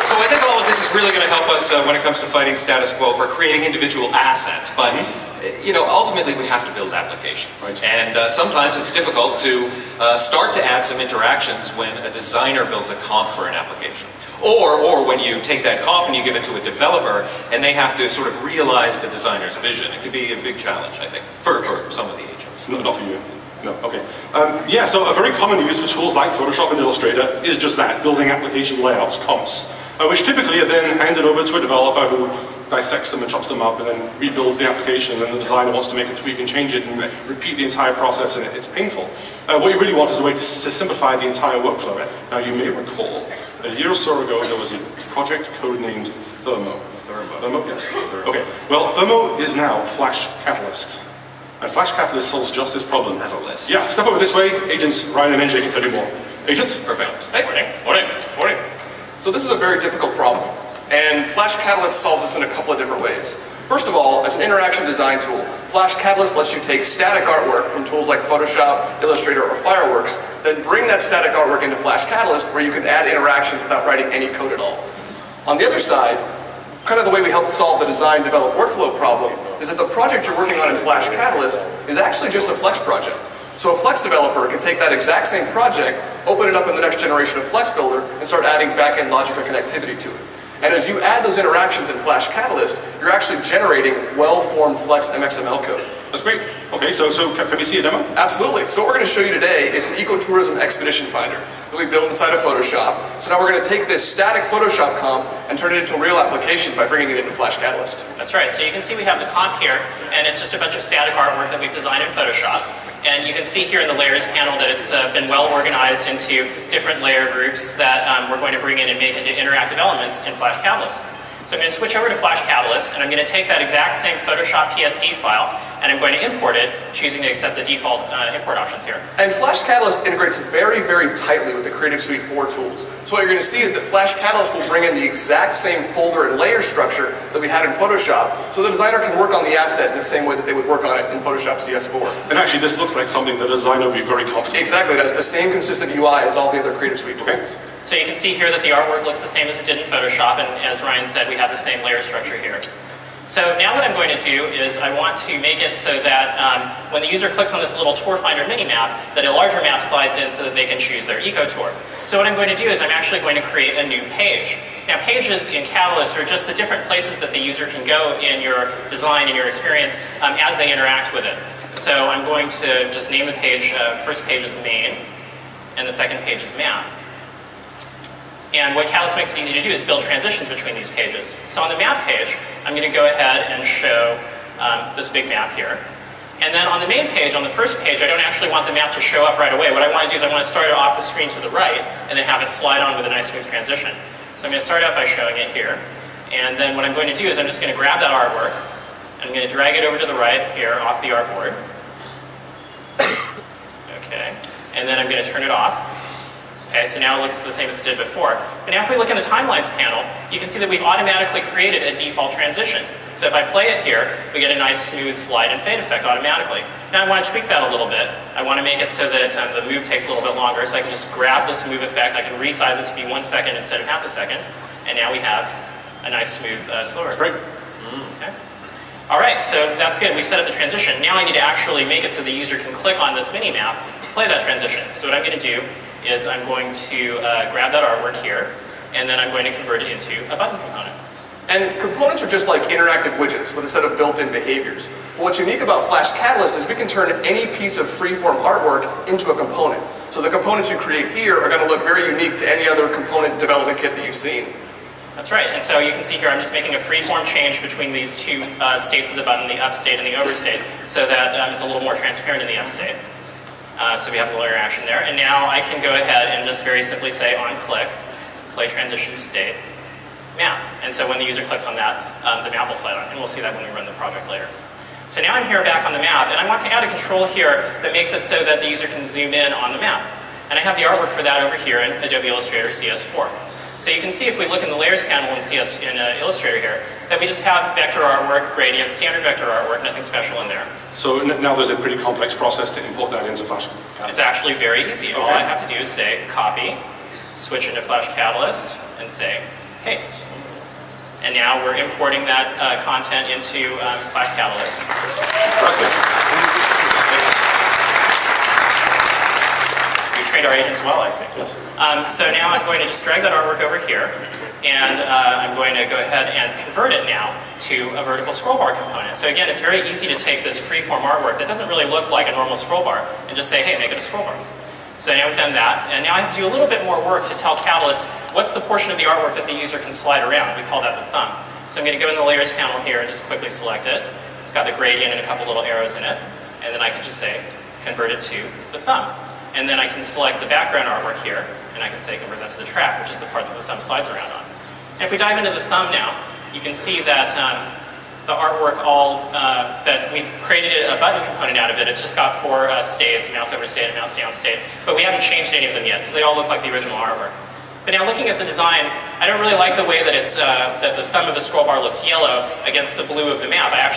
So I think all of this is really going to help us when it comes to fighting status quo for creating individual assets. But you know, ultimately we have to build applications. Right. And sometimes it's difficult to start to add some interactions when a designer builds a comp for an application. Or when you take that comp and you give it to a developer and they have to sort of realize the designer's vision. It could be a big challenge, I think, for some of the agents. Not for you. No, okay. Yeah, so a very common use for tools like Photoshop and Illustrator is just that, building application layouts, comps, which typically are then handed over to a developer who dissects them and chops them up and then rebuilds the application, and then the designer wants to make a tweak and change it and repeat the entire process, and it's painful. What you really want is a way to simplify the entire workflow. Now you may recall, a year or so ago there was a project code named Thermo. Thermo? Yes. Okay. Well, Thermo is now Flash Catalyst. And Flash Catalyst solves just this problem. Catalyst. Yeah, step over this way. Agents, Ryan and MJ can tell you more. Agents? Perfect. Hey. Morning. So this is a very difficult problem, and Flash Catalyst solves this in a couple of different ways. First of all, as an interaction design tool, Flash Catalyst lets you take static artwork from tools like Photoshop, Illustrator, or Fireworks, then bring that static artwork into Flash Catalyst where you can add interactions without writing any code at all. On the other side, kind of the way we help solve the design develop workflow problem is that the project you're working on in Flash Catalyst is actually just a Flex project. So a Flex developer can take that exact same project, open it up in the next generation of Flex Builder, and start adding back-end logic or connectivity to it. And as you add those interactions in Flash Catalyst, you're actually generating well-formed Flex MXML code. That's great. Okay, so can we see a demo? Absolutely. So what we're going to show you today is an ecotourism expedition finder that we built inside of Photoshop. So now we're going to take this static Photoshop comp and turn it into a real application by bringing it into Flash Catalyst. That's right. So you can see we have the comp here, and it's just a bunch of static artwork that we've designed in Photoshop. And you can see here in the layers panel that it's been well organized into different layer groups that we're going to bring in and make into interactive elements in Flash Catalyst. So I'm going to switch over to Flash Catalyst, and I'm going to take that exact same Photoshop PSD file, and I'm going to import it, choosing to accept the default import options here. And Flash Catalyst integrates very, very tightly with the Creative Suite 4 tools. So what you're going to see is that Flash Catalyst will bring in the exact same folder and layer structure that we had in Photoshop, so the designer can work on the asset in the same way that they would work on it in Photoshop CS4. And actually, this looks like something the designer would be very comfortable with. Exactly. It has the same consistent UI as all the other Creative Suite tools. So you can see here that the artwork looks the same as it did in Photoshop, and as Ryan said, we have the same layer structure here. So now what I'm going to do is I want to make it so that when the user clicks on this little tour finder mini-map, that a larger map slides in so that they can choose their eco tour. So what I'm going to do is I'm actually going to create a new page. Now pages in Catalyst are just the different places that the user can go in your design and your experience as they interact with it. So I'm going to just name the page, first page is main, and the second page is map. And what Catalyst makes it easy to do is build transitions between these pages. So on the map page, I'm going to go ahead and show this big map here. And then on the main page, on the first page, I don't actually want the map to show up right away. What I want to do is I want to start it off the screen to the right, and then have it slide on with a nice smooth transition. So I'm going to start out by showing it here. And then what I'm going to do is I'm just going to grab that artwork, and I'm going to drag it over to the right here off the artboard. Okay. And then I'm going to turn it off. Okay, so now it looks the same as it did before. But now if we look in the timelines panel, you can see that we've automatically created a default transition. So if I play it here, we get a nice smooth slide and fade effect automatically. Now I want to tweak that a little bit. I want to make it so that the move takes a little bit longer, so I can just grab this move effect, I can resize it to be 1 second instead of half a second, and now we have a nice smooth slower. Great. Okay. All right, so that's good. We set up the transition. Now I need to actually make it so the user can click on this mini-map to play that transition. So what I'm going to do is I'm going to grab that artwork here, and then I'm going to convert it into a button component. And components are just like interactive widgets with a set of built-in behaviors. What's unique about Flash Catalyst is we can turn any piece of freeform artwork into a component. So the components you create here are going to look very unique to any other component development kit that you've seen. That's right, and so you can see here I'm just making a freeform change between these two states of the button, the up state and the over state, so that it's a little more transparent in the up state. So we have a layer action there, and now I can go ahead and just very simply say on click, play transition to state, map. And so when the user clicks on that, the map will slide on, and we'll see that when we run the project later. So now I'm here back on the map, and I want to add a control here that makes it so that the user can zoom in on the map. And I have the artwork for that over here in Adobe Illustrator CS4. So you can see if we look in the layers panel in Illustrator here, that we just have vector artwork, gradient, standard vector artwork, nothing special in there. So now there's a pretty complex process to import that into Flash Catalyst. It's actually very easy. All I have to do is say copy, switch into Flash Catalyst, and say paste. And now we're importing that content into Flash Catalyst. Impressive. We've trained our agents well, I see. Yes. So now I'm going to just drag that artwork over here, and I'm going to go ahead and convert it now to a vertical scroll bar component. So again, it's very easy to take this freeform artwork that doesn't really look like a normal scroll bar and just say, hey, make it a scroll bar. So now we've done that, and now I have to do a little bit more work to tell Catalyst what's the portion of the artwork that the user can slide around. We call that the thumb. So I'm going to go in the Layers panel here and just quickly select it. It's got the gradient and a couple little arrows in it, and then I can just say, convert it to the thumb. And then I can select the background artwork here, and I can say, convert that to the track, which is the part that the thumb slides around on. And if we dive into the thumb now, you can see that the artwork that we've created a button component out of it. It's just got 4 states, a mouse over state, a mouse down state, but we haven't changed any of them yet, so they all look like the original artwork. But now looking at the design, I don't really like the way that that the thumb of the scroll bar looks yellow against the blue of the map. I actually